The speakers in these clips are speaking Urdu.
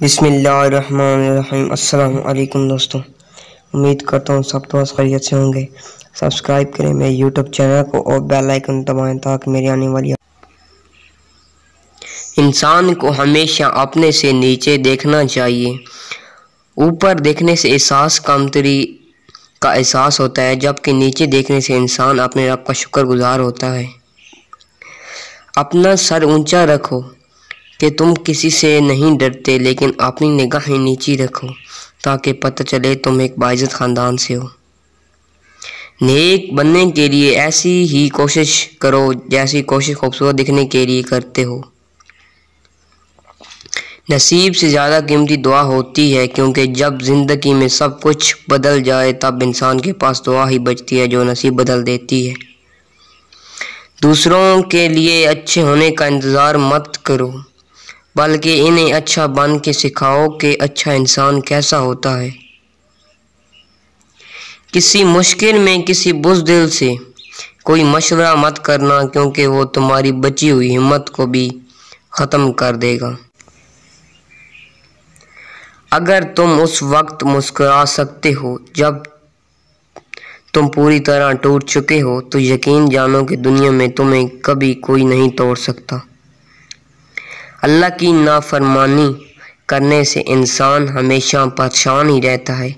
بسم اللہ الرحمن الرحیم۔ السلام علیکم دوستوں، امید کرتا ہوں سب دوست خیریت سے ہوں گے۔ سبسکرائب کریں میرے یوٹیوب چینل کو اور بیل آئیکن دبائیں تاکہ میری آنے والی انسان کو ہمیشہ اپنے سے نیچے دیکھنا چاہیے۔ اوپر دیکھنے سے احساس کمتری کا احساس ہوتا ہے، جبکہ نیچے دیکھنے سے انسان اپنے رب کا شکر گزار ہوتا ہے۔ اپنا سر اونچا رکھو کہ تم کسی سے نہیں ڈرتے، لیکن اپنی نگاہیں نیچی رکھو تاکہ پتہ چلے تم ایک باعزت خاندان سے ہو۔ نیک بننے کے لیے ایسی ہی کوشش کرو جیسی کوشش خوبصورت دکھنے کے لیے کرتے ہو۔ نصیب سے زیادہ قیمتی دعا ہوتی ہے، کیونکہ جب زندگی میں سب کچھ بدل جائے تب انسان کے پاس دعا ہی بچتی ہے جو نصیب بدل دیتی ہے۔ دوسروں کے لیے اچھے ہونے کا انتظار مت کرو، بلکہ انہیں اچھا بن کے سکھاؤ کہ اچھا انسان کیسا ہوتا ہے۔ کسی مشکل میں کسی بزدل سے کوئی مشورہ مت کرنا، کیونکہ وہ تمہاری بچی ہوئی ہمت کو بھی ختم کر دے گا۔ اگر تم اس وقت مسکرا سکتے ہو جب تم پوری طرح ٹوٹ چکے ہو، تو یقین جانو کہ دنیا میں تمہیں کبھی کوئی نہیں توڑ سکتا۔ اللہ کی نافرمانی کرنے سے انسان ہمیشہ پریشان ہی رہتا ہے،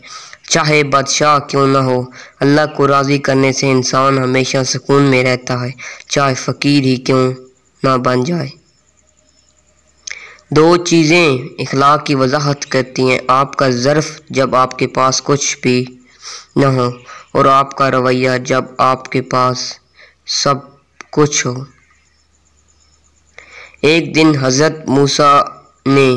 چاہے بادشاہ کیوں نہ ہو۔ اللہ کو راضی کرنے سے انسان ہمیشہ سکون میں رہتا ہے، چاہے فقیر ہی کیوں نہ بن جائے۔ دو چیزیں اخلاق کی وضاحت کرتی ہیں: آپ کا ظرف جب آپ کے پاس کچھ بھی نہ ہو، اور آپ کا رویہ جب آپ کے پاس سب کچھ ہو۔ ایک دن حضرت موسیٰ نے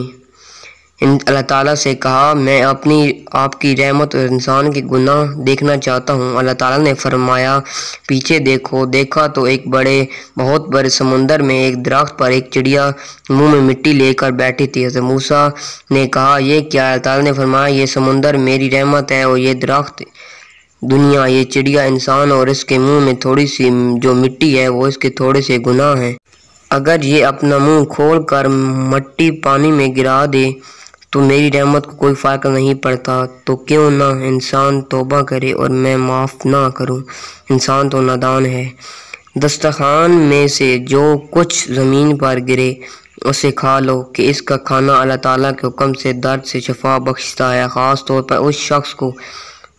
اللہ تعالیٰ سے کہا، میں آپ کی رحمت اور انسان کے گناہ دیکھنا چاہتا ہوں۔ اللہ تعالیٰ نے فرمایا، پیچھے دیکھو۔ دیکھا تو ایک بہت بڑے سمندر میں ایک درخت پر ایک چڑیا منہ میں مٹی لے کر بیٹھی تھی۔ حضرت موسیٰ نے کہا، یہ کیا ہے؟ اللہ تعالیٰ نے فرمایا، یہ سمندر میری رحمت ہے، اور یہ درخت دنیا، یہ چڑیا انسان، اور اس کے منہ میں تھوڑی سی جو مٹی ہے وہ اس کے تھوڑے سے گناہ ہیں۔ اگر یہ اپنا منہ کھول کر مٹی پانی میں گرا دے تو میری رحمت کو کوئی فرق نہیں پڑتا، تو کیوں نہ انسان توبہ کرے اور میں معاف نہ کروں۔ انسان تو نادان ہے۔ دسترخوان میں سے جو کچھ زمین پر گرے اسے کھا لو، کہ اس کا کھانا اللہ تعالیٰ کے حکم سے درد سے شفا بخشتا ہے، خاص طور پر اس شخص کو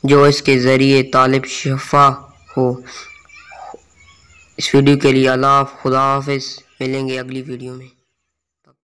جو اس کے ذریعے طالب شفا ہو۔ اس ویڈیو کے لیے خدا حافظ، ملیں گے اگلی ویڈیو میں۔